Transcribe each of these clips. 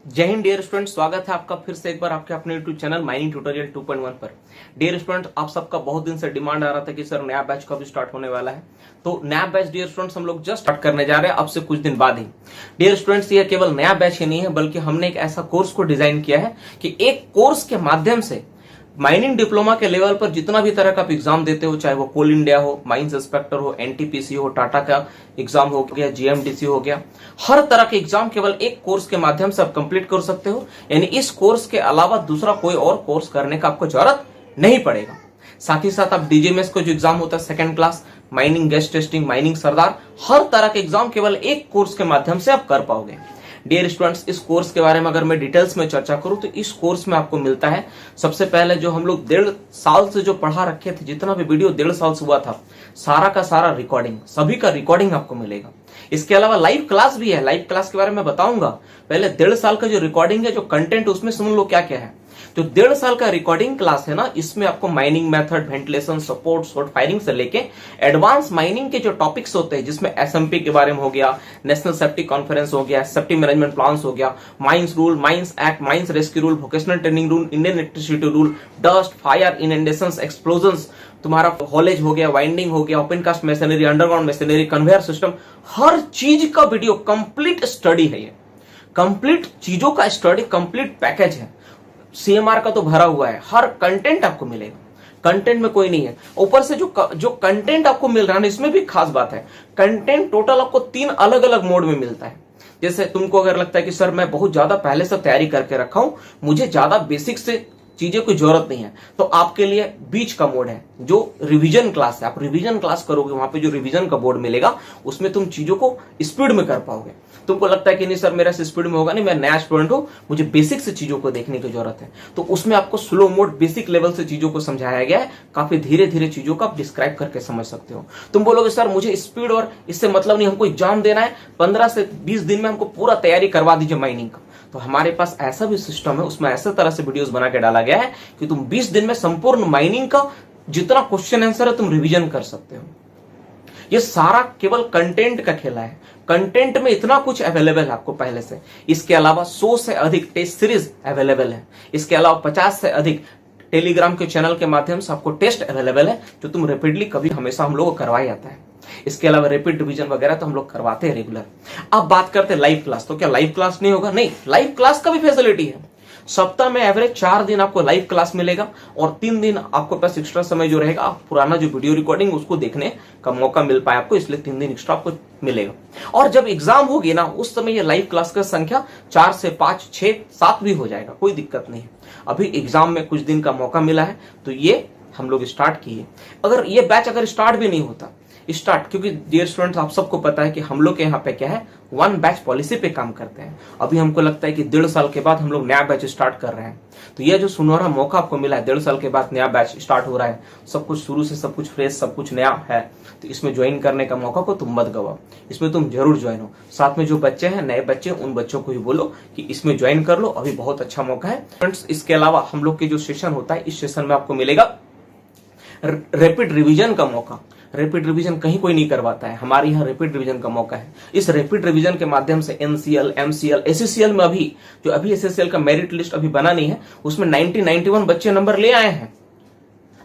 जय Hind dear student, स्वागत है आपका फिर से एक बार आपके अपने यूट्यूब चैनल माइनिंग ट्यूटोरियल 2.1 पर। डियर स्टूडेंट, आप सबका बहुत दिन से डिमांड आ रहा था कि सर नया बैच कब स्टार्ट होने वाला है। तो नया बैच डियर स्टूडेंट्स हम लोग जस्ट स्टार्ट करने जा रहे हैं अब से कुछ दिन बाद ही। डियर स्टूडेंट्स, ये केवल नया बैच ही नहीं है बल्कि हमने एक ऐसा कोर्स को डिजाइन किया है कि एक कोर्स के माध्यम से माइनिंग डिप्लोमा के लेवल पर जितना भी तरह का आप एग्जाम देते हो, चाहे वो कोल इंडिया हो, माइंस इंस्पेक्टर हो, एनटीपीसी हो, टाटा का एग्जाम हो गया, जीएमडीसी हो गया, हर तरह के एग्जाम केवल एक कोर्स के माध्यम से आप कंप्लीट कर सकते हो। यानी इस कोर्स के अलावा दूसरा कोई और कोर्स करने का आपको जरूरत नहीं पड़ेगा। साथ ही साथ आप डीजीएमएस को जो एग्जाम होता है second class, mining gas testing, mining sardar, हर तरह के एग्जाम केवल एक कोर्स के माध्यम से आप कर पाओगे। डियर स्टूडेंट्स, इस कोर्स के बारे में अगर मैं डिटेल्स में चर्चा करूं तो इस कोर्स में आपको मिलता है सबसे पहले जो हम लोग 1.5 साल से जो पढ़ा रखे थे, जितना भी वीडियो 1.5 साल से हुआ था, सारा का सारा रिकॉर्डिंग, सभी का रिकॉर्डिंग आपको मिलेगा। इसके अलावा लाइव क्लास भी है। लाइव क्लास के बारे में बताऊंगा। पहले 1.5 साल का जो रिकॉर्डिंग है, जो कंटेंट उसमें सुन लो क्या क्या है। जो 1.5 साल का रिकॉर्डिंग क्लास है ना, इसमें आपको mining method, ventilation, support, short firing से लेके एडवांस माइनिंग के जो टॉपिक्स होते हैं, जिसमें एसएमपी के बारे में हो गया, नेशनल सेफ्टी कॉन्फ्रेंस हो गया, सेफ्टी मैनेजमेंट प्लान्स हो गया, mines rule, mines act, mines rescue rule, vocational training rule, Indian electricity rule, dust, fire, inundations, explosions, तुम्हारा हॉलेज हो गया, वाइंडिंग हो गया, open cast machinery, underground machinery, conveyor system, हर चीज का वीडियो कंप्लीट स्टडी है। ये कंप्लीट चीजों का स्टडी, कंप्लीट पैकेज है। सीएमआर का तो भरा हुआ है, हर कंटेंट आपको मिलेगा, कंटेंट में कोई नहीं है। ऊपर से जो कंटेंट आपको मिल रहा है, इसमें भी खास बात है, कंटेंट टोटल आपको 3 अलग अलग मोड में मिलता है। जैसे तुमको अगर लगता है कि सर मैं बहुत ज्यादा पहले से तैयारी करके रखा हूं, मुझे ज्यादा बेसिक से चीजें कोई जरूरत नहीं है, तो आपके लिए बीच का मोड है जो रिवीजन क्लास है। आप रिवीजन क्लास करोगे, वहां पे जो रिवीजन का बोर्ड मिलेगा उसमें तुम चीजों को स्पीड में कर पाओगे। तुमको लगता है कि नहीं सर मेरा से स्पीड में होगा नहीं, मैं नया स्टूडेंट हूं, मुझे बेसिक से चीजों को देखने की जरूरत है, तो उसमें आपको स्लो मोड, बेसिक लेवल से चीजों को समझाया गया है। काफी धीरे धीरे चीजों को आप डिस्क्राइब करके समझ सकते हो। तुम बोलोगे सर मुझे स्पीड और इससे मतलब नहीं, हमको एग्जाम देना है, 15 से 20 दिन में हमको पूरा तैयारी करवा दीजिए माइनिंग का। तो हमारे पास ऐसा भी सिस्टम है, उसमें ऐसे तरह से वीडियोस बना के डाला गया है कि तुम 20 दिन में संपूर्ण माइनिंग का जितना क्वेश्चन आंसर है तुम रिवीजन कर सकते हो। ये सारा केवल कंटेंट का खेला है। कंटेंट में इतना कुछ अवेलेबल है आपको पहले से। इसके अलावा 100 से अधिक टेस्ट सीरीज अवेलेबल है। इसके अलावा 50 से अधिक टेलीग्राम के चैनल के माध्यम से आपको टेस्ट अवेलेबल है, जो तुम रैपिडली कभी हमेशा हम लोग को करवाया जाता है। इसके अलावा रैपिड रिवीजन वगैरह तो हम लोग करवाते हैं रेगुलर। अब बात करते हैं लाइव क्लास। तो क्या लाइव क्लास नहीं होगा? नहीं, लाइव क्लास का भी फैसिलिटी है। सप्ताह में एवरेज 4 दिन आपको लाइव क्लास मिलेगा और 3 दिन आपको पास एक्स्ट्रा समय जो रहेगा, आप पुराना जो वीडियो रिकॉर्डिंग उसको देखने का मौका मिल पाए आपको, इसलिए 3 दिन एक्स्ट्रा आपको मिलेगा। और जब एग्जाम होगी ना, उस समय ये लाइव क्लास का संख्या 4 से 5, 6, 7 भी हो जाएगा, कोई दिक्कत नहीं है। अभी एग्जाम में कुछ दिन का मौका मिला है तो ये हम लोग स्टार्ट किए। अगर ये बैच अगर स्टार्ट भी नहीं होता, क्योंकि डियर स्टूडेंट्स आप सबको पता है कि हम लोग के यहाँ पे क्या है, 1 बैच पॉलिसी पे काम करते हैं। अभी हमको लगता है कि 1.5 साल के बाद हम लोग नया बैच स्टार्ट कर रहे हैं, तो ये जो सुनहरा मौका आपको मिला है, 1.5 साल के बाद नया बैच स्टार्ट हो रहा है, सब कुछ शुरू से, सब कुछ फ्रेश, सब कुछ नया है, तो इसमें ज्वाइन करने का मौका को तुम मत गवाओ, इसमें तुम जरूर ज्वाइन हो। साथ में जो बच्चे हैं, नए बच्चे, उन बच्चों को भी बोलो कि इसमें ज्वाइन कर लो, अभी बहुत अच्छा मौका है फ्रेंड्स। इसके अलावा हम लोग के जो सेशन होता है, इस सेशन में आपको मिलेगा रैपिड रिवीजन का मौका। रैपिड रिवीजन कहीं कोई नहीं करवाता है, हमारे यहाँ रैपिड रिवीजन का मौका है। इस रैपिड रिवीजन के माध्यम से एनसीएल, एमसीएल, एससीएल में अभी एसएससीएल का मेरिट लिस्ट अभी बना नहीं है, उसमें 91 बच्चे नंबर ले आए हैं।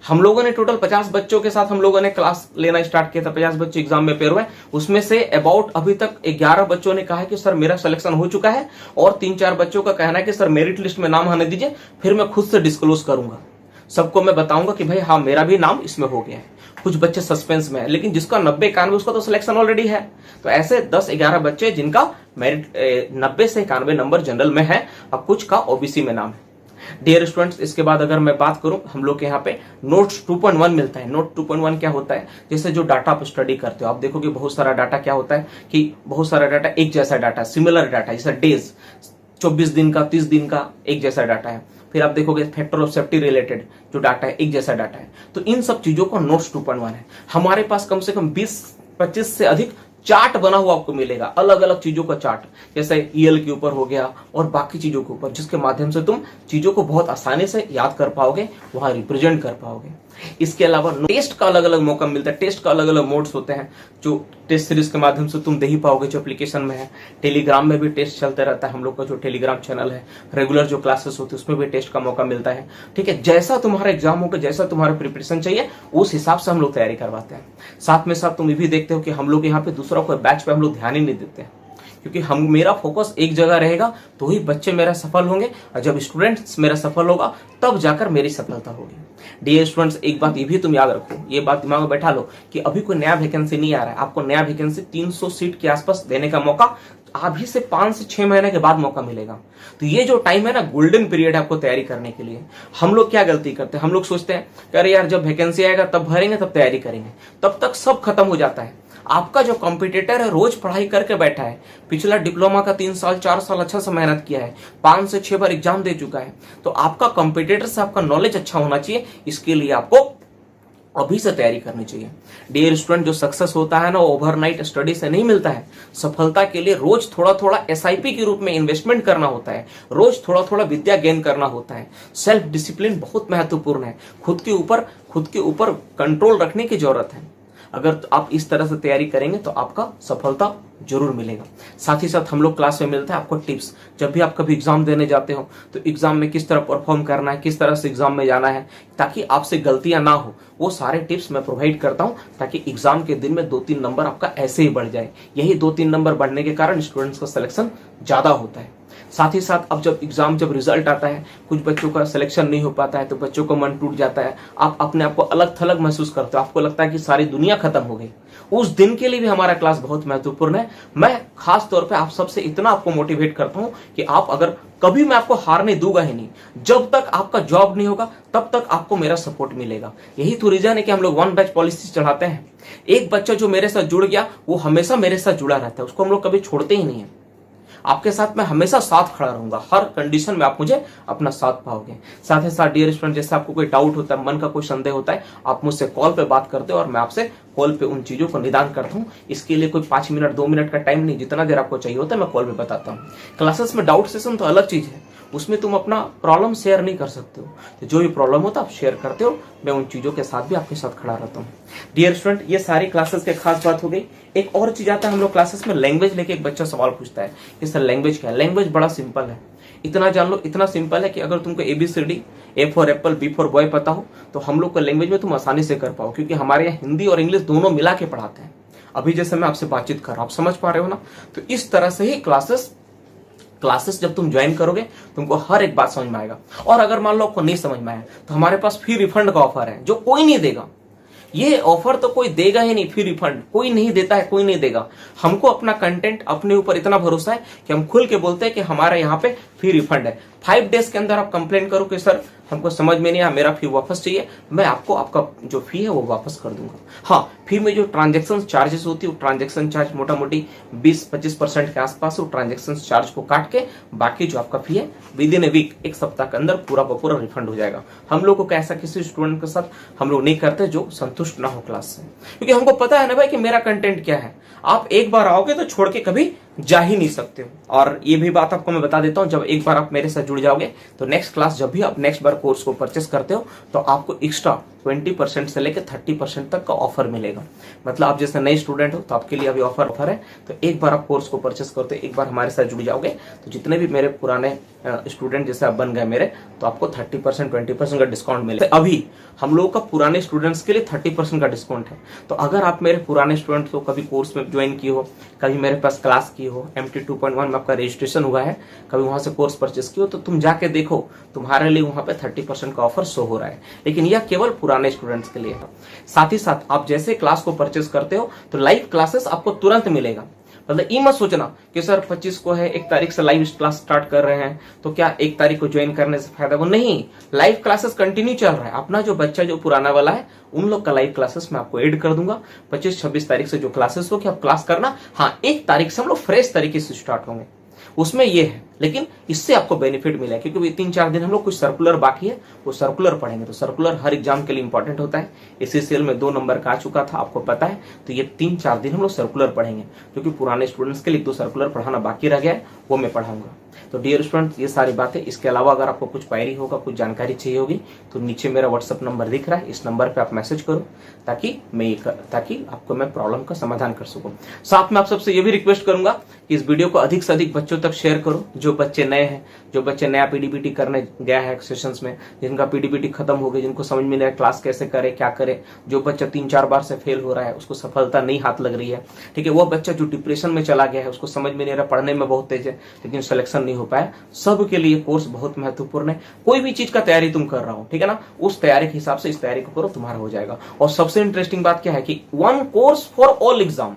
हम लोगों ने टोटल 50 बच्चों के साथ हम लोगों ने क्लास लेना स्टार्ट किया था। 50 बच्चे एग्जाम में पेयर हुए, उसमें से अबाउट अभी तक 11 बच्चों ने कहा है कि सर मेरा सिलेक्शन हो चुका है, और 3-4 बच्चों का कहना है कि सर मेरिट लिस्ट में नाम आने दीजिए, फिर मैं खुद से डिस्क्लोज करूंगा, सबको मैं बताऊंगा कि भाई हाँ मेरा भी नाम इसमें हो गया है। कुछ बच्चे सस्पेंस में है, लेकिन जिसका 90-91 उसका तो सिलेक्शन ऑलरेडी है। तो ऐसे 10-11 बच्चे जिनका मेरिट 90 से 91 नंबर जनरल में है, अब कुछ का ओबीसी में नाम है। डियर स्टूडेंट्स, इसके बाद अगर मैं बात करूं, हम लोग के यहाँ पे नोट्स 2.1 मिलता है। नोट 2.1 क्या होता है? जैसे जो डाटा आप स्टडी करते हो, आप देखोगे बहुत सारा डाटा क्या होता है कि बहुत सारा डाटा एक जैसा डाटा, सिमिलर डाटा, जैसे डेज, 24 दिन का, 30 दिन का एक जैसा डाटा है। फिर आप देखोगे फैक्टर ऑफ सेफ्टी रिलेटेड जो डाटा है, एक जैसा डाटा है। तो इन सब चीजों का नोट्स 2.1 है। हमारे पास कम से कम 20-25 से अधिक चार्ट बना हुआ आपको मिलेगा, अलग अलग चीजों का चार्ट, जैसे ईएल के ऊपर हो गया और बाकी चीजों के ऊपर, जिसके माध्यम से तुम चीजों को बहुत आसानी से याद कर पाओगे, वहां रिप्रेजेंट कर पाओगे। इसके अलावा टेस्ट का अलग अलग मौका मिलता है। टेस्ट का अलग अलग मोड्स होते हैं, जो टेस्ट सीरीज के माध्यम से तुम दे ही पाओगे जो एप्लीकेशन में है। टेलीग्राम में भी टेस्ट चलते रहता है, हम लोग का जो टेलीग्राम चैनल है, रेगुलर जो क्लासेस होती है उसमें भी टेस्ट का मौका मिलता है। ठीक है, जैसा तुम्हारा एग्जाम होगा, जैसा तुम्हारा प्रिपरेशन चाहिए, उस हिसाब से हम लोग तैयारी करवाते हैं। साथ में साथ तुम ये भी देखते हो कि हम लोग यहाँ पे दूसरा कोई बैच पे हम लोग ध्यान ही नहीं देते हैं, क्योंकि हम मेरा फोकस एक जगह रहेगा तो ही बच्चे मेरा सफल होंगे, और जब स्टूडेंट्स मेरा सफल होगा तब जाकर मेरी सफलता होगी। डियर स्टूडेंट्स, एक बात ये भी तुम याद रखो, ये बात दिमाग में बैठा लो कि अभी कोई नया वैकेंसी नहीं आ रहा है। आपको नया वैकेंसी 300 सीट के आसपास देने का मौका अभी से 5 से 6 महीने के बाद मौका मिलेगा। तो ये जो टाइम है ना, गोल्डन पीरियड है आपको तैयारी करने के लिए। हम लोग क्या गलती करते हैं, हम लोग सोचते हैं कि अरे यार जब वैकेंसी आएगा तब भरेंगे, तब तैयारी करेंगे, तब तक सब खत्म हो जाता है। आपका जो कॉम्पिटिटर है रोज पढ़ाई करके बैठा है, पिछला डिप्लोमा का 3 साल 4 साल अच्छा से मेहनत किया है, 5 से 6 बार एग्जाम दे चुका है, तो आपका कॉम्पिटिटर से आपका नॉलेज अच्छा होना चाहिए। इसके लिए आपको अभी से तैयारी करनी चाहिए। डियर स्टूडेंट, जो सक्सेस होता है ना, वो ओवरनाइट स्टडी से नहीं मिलता है। सफलता के लिए रोज थोड़ा थोड़ा SIP के रूप में इन्वेस्टमेंट करना होता है, रोज थोड़ा थोड़ा विद्या गेन करना होता है। सेल्फ डिसिप्लिन बहुत महत्वपूर्ण है, खुद के ऊपर कंट्रोल रखने की जरूरत है। अगर आप इस तरह से तैयारी करेंगे तो आपका सफलता जरूर मिलेगा। साथ ही साथ हम लोग क्लास में मिलता है आपको टिप्स। जब भी आप कभी एग्जाम देने जाते हो तो एग्जाम में किस तरह परफॉर्म करना है, किस तरह से एग्जाम में जाना है, ताकि आपसे गलतियां ना हो, वो सारे टिप्स मैं प्रोवाइड करता हूं, ताकि एग्जाम के दिन में 2-3 नंबर आपका ऐसे ही बढ़ जाए। यही 2-3 नंबर बढ़ने के कारण स्टूडेंट्स का सिलेक्शन ज्यादा होता है। साथ ही साथ अब जब रिजल्ट आता है, कुछ बच्चों का सिलेक्शन नहीं हो पाता है तो बच्चों का मन टूट जाता है। आप अपने आप को अलग थलग महसूस करते हो, आपको लगता है कि सारी दुनिया खत्म हो गई। उस दिन के लिए भी हमारा क्लास बहुत महत्वपूर्ण है। मैं खास तौर पे आप सबसे इतना आपको मोटिवेट करता हूं कि आप अगर कभी मैं आपको हारने दूंगा ही नहीं, जब तक आपका जॉब नहीं होगा तब तक आपको मेरा सपोर्ट मिलेगा। यही तो रीजन है कि हम लोग 1 बैच पॉलिसी चढ़ाते हैं। एक बच्चा जो मेरे साथ जुड़ गया वो हमेशा मेरे साथ जुड़ा रहता है, उसको हम लोग कभी छोड़ते ही नहीं है। आपके साथ मैं हमेशा साथ खड़ा रहूंगा, हर कंडीशन में आप मुझे अपना साथ पाओगे। साथ ही साथ डियर स्टूडेंट, जैसे आपको कोई डाउट होता है, मन का कोई संदेह होता है, आप मुझसे कॉल पे बात करते हो और मैं आपसे कॉल पे उन चीजों को निदान करता हूँ। इसके लिए कोई 5 मिनट 2 मिनट का टाइम नहीं, जितना देर आपको चाहिए होता है मैं कॉल पे बताता हूँ। क्लासेस में डाउट सेशन तो अलग चीज है, उसमें तुम अपना प्रॉब्लम शेयर नहीं कर सकते हो, तो जो भी प्रॉब्लम होता है आप शेयर करते हो, मैं उन चीजों के साथ भी आपके साथ खड़ा रहता हूँ। डियर स्टूडेंट, ये सारी क्लासेस की खास बात हो गई। एक और चीज आता है, हम लोग क्लासेस में लैंग्वेज लेके एक बच्चा सवाल पूछता है कि सर लैंग्वेज क्या है। लैंग्वेज बड़ा सिंपल है, इतना जान लो, इतना सिंपल है कि अगर तुमको ABCD, A for Apple, B for boy पता हो तो हम लोग का लैंग्वेज में तुम आसानी से कर पाओ, क्योंकि हमारे यहाँ हिंदी और इंग्लिश दोनों मिला के पढ़ाते हैं। अभी जैसे मैं आपसे बातचीत कर रहा हूं, आप समझ पा रहे हो ना। तो इस तरह से ही क्लासेस जब तुम ज्वाइन करोगे तुमको हर एक बात समझ में आएगा। और अगर मान लो आपको नहीं समझ में आया तो हमारे पास फ्री रिफंड का ऑफर है, जो कोई नहीं देगा। ये ऑफर तो कोई देगा ही नहीं, फ्री रिफंड कोई नहीं देता है, कोई नहीं देगा। हमको अपना कंटेंट, अपने ऊपर इतना भरोसा है कि हम खुल के बोलते हैं कि हमारे यहाँ पे फ्री रिफंड है। 5 डेज के अंदर आप कंप्लेन करो कि सर हमको समझ में नहीं आया, मेरा फी वापस चाहिए, मैं आपको आपका जो फी है वो वापस कर दूंगा। हाँ, फी में जो ट्रांजेक्शन चार्जेस होती है, वो ट्रांजेक्शन चार्ज मोटा मोटी 20-25% के आसपास, वो ट्रांजेक्शन चार्ज को काट के बाकी जो आपका फी है विद इन ए वीक, एक सप्ताह के अंदर पूरा का पूरा रिफंड हो जाएगा। हम लोग को ऐसा किसी स्टूडेंट के साथ हम लोग नहीं करते जो संतुष्ट ना हो क्लास से, क्योंकि हमको पता है ना भाई कि मेरा कंटेंट क्या है। आप एक बार आओगे तो छोड़ के कभी जा ही नहीं सकते हो। और ये भी बात आपको मैं बता देता हूं, जब एक बार आप मेरे साथ जुड़ जाओगे तो नेक्स्ट क्लास, जब भी आप नेक्स्ट बार कोर्स को परचेस करते हो तो आपको एक्स्ट्रा 20% से लेकर 30% तक का ऑफर मिलेगा। मतलब आप जैसे नए स्टूडेंट हो तो आपके लिए अभी ऑफर है। तो एक बार आप कोर्स को परचेस करते हो, एक बार हमारे साथ जुड़ जाओगे तो जितने भी मेरे पुराने स्टूडेंट जैसे आप बन गए मेरे, तो आपको 30% 20% का डिस्काउंट मिलेगा। अभी हम लोगों का पुराने स्टूडेंट्स के लिए 30% का डिस्काउंट है। तो अगर आप मेरे पुराने स्टूडेंट हो, कभी कोर्स में ज्वाइन किए हो, कभी मेरे पास क्लास की हो, MT 2.1 में आपका रजिस्ट्रेशन हुआ है, कभी वहां से कोर्स परचेस किया हो, तो तुम जाके देखो, तुम्हारे लिए वहां पे 30% का ऑफर शो हो रहा है। लेकिन यह केवल पुराने स्टूडेंट्स के लिए है। साथ ही साथ आप जैसे क्लास को परचेस करते हो तो लाइव क्लासेस आपको तुरंत मिलेगा। मतलब ये मत सोचना कि सर 25 को है, 1 तारीख से लाइव क्लास स्टार्ट कर रहे हैं तो क्या 1 तारीख को ज्वाइन करने से फायदा, वो नहीं, लाइव क्लासेस कंटिन्यू चल रहा है। अपना जो बच्चा जो पुराना वाला है उन लोग का लाइव क्लासेस मैं आपको ऐड कर दूंगा। 25-26 तारीख से जो क्लासेस हो कि आप क्लास करना। हाँ, 1 तारीख से हम लोग फ्रेश तरीके से स्टार्ट होंगे। उसमें ये है लेकिन इससे आपको बेनिफिट मिला है, क्योंकि ये 3-4 दिन हम लोग कुछ सर्कुलर बाकी है, वो सर्कुलर पढ़ेंगे। तो सर्कुलर हर एग्जाम के लिए इंपॉर्टेंट होता है। SSCL में 2 नंबर का आ चुका था, आपको पता है। तो ये 3-4 दिन हम लोग सर्कुलर पढ़ेंगे, क्योंकि पुराने स्टूडेंट्स के लिए 2 सर्कुलर पढ़ाना बाकी रह गया है, वो मैं पढ़ाऊंगा। तो डियर स्टूडेंट्स, ये सारी बातें, इसके अलावा अगर आपको कुछ क्वेरी होगा, कुछ जानकारी चाहिए होगी, तो नीचे मेरा व्हाट्सअप नंबर दिख रहा है, इस नंबर पे आप मैसेज करो, ताकि आपको मैं प्रॉब्लम का समाधान कर सकूं। साथ में आप सबसे ये भी रिक्वेस्ट करूंगा कि इस वीडियो को अधिक से अधिक बच्चों तक शेयर करो। जो बच्चे नए हैं, जो बच्चे नया पीडीपीटी करने गया है सेशंस में, जिनका पीडीपीटी खत्म हो गया, जिनको समझ में नहीं आया क्लास कैसे करे, क्या करे, जो बच्चा 3-4 बार से फेल हो रहा है, उसको सफलता नहीं हाथ लग रही है, ठीक है, वो बच्चा जो डिप्रेशन में चला गया है, उसको समझ में नहीं आ रहा, पढ़ने में बहुत तेज है लेकिन सिलेक्शन नहीं हो पाया, सबके लिए कोर्स बहुत महत्वपूर्ण है। कोई भी चीज का तैयारी तुम कर रहा हो, ठीक है ना, उस तैयारी के हिसाब से इस तैयारी को करो, तुम्हारा हो जाएगा। और सबसे इंटरेस्टिंग बात क्या है कि 1 कोर्स फॉर ऑल एग्जाम,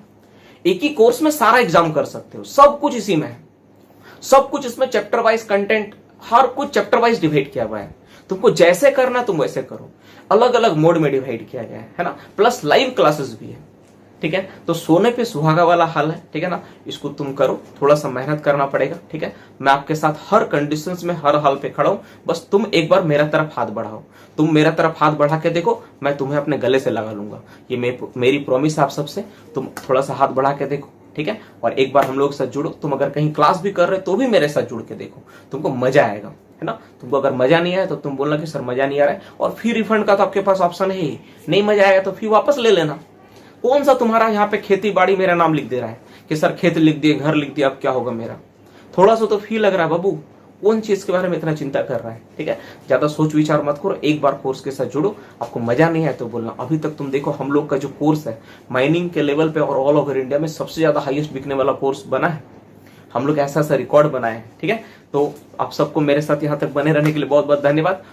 एक ही कोर्स में सारा एग्जाम कर सकते हो, सब कुछ इसी में है, सब कुछ इसमें चैप्टर वाइज कंटेंट, हर कुछ चैप्टर वाइज डिवाइड किया हुआ है। तुमको जैसे करना तुम वैसे करो, अलग अलग मोड में डिवाइड किया गया है ना, प्लस लाइव क्लासेस भी है, ठीक है। तो सोने पे सुहागा वाला हाल है, ठीक है ना, इसको तुम करो, थोड़ा सा मेहनत करना पड़ेगा, ठीक है। मैं आपके साथ हर कंडीशंस में, हर हाल पे खड़ा हूं, बस तुम एक बार मेरा तरफ हाथ बढ़ाओ, तुम मेरा तरफ हाथ बढ़ा के देखो, मैं तुम्हें अपने गले से लगा लूंगा, ये मेरी प्रॉमिस है आप सबसे। तुम थोड़ा सा हाथ बढ़ा के देखो, ठीक है, और एक बार हम लोग साथ जुड़ो। तुम अगर कहीं क्लास भी कर रहे हो तो भी मेरे साथ जुड़ के देखो, तुमको मजा आएगा, है ना। तुमको अगर मजा नहीं आया तो तुम बोलना कि सर मजा नहीं आ रहा है, और फी रिफंड का तो आपके पास ऑप्शन है ही, नहीं मजा आएगा तो फी वापस ले लेना। कौन सा तुम्हारा यहाँ पे खेती बाड़ी मेरा नाम लिख दे रहा है कि सर खेत लिख दिए, घर लिख दिया, अब क्या होगा मेरा, थोड़ा सा तो फी लग रहा है बाबू, कौन चीज के बारे में इतना चिंता कर रहा है, ठीक है। ज्यादा सोच विचार मत करो, एक बार कोर्स के साथ जुड़ो, आपको मजा नहीं आया तो बोलना। अभी तक तुम देखो हम लोग का जो कोर्स है माइनिंग के लेवल पे और ऑल ओवर इंडिया में सबसे ज्यादा हाईएस्ट बिकने वाला कोर्स बना है, हम लोग ऐसा रिकॉर्ड बनाए हैं, ठीक है। तो आप सबको मेरे साथ यहाँ तक बने रहने के लिए बहुत बहुत धन्यवाद।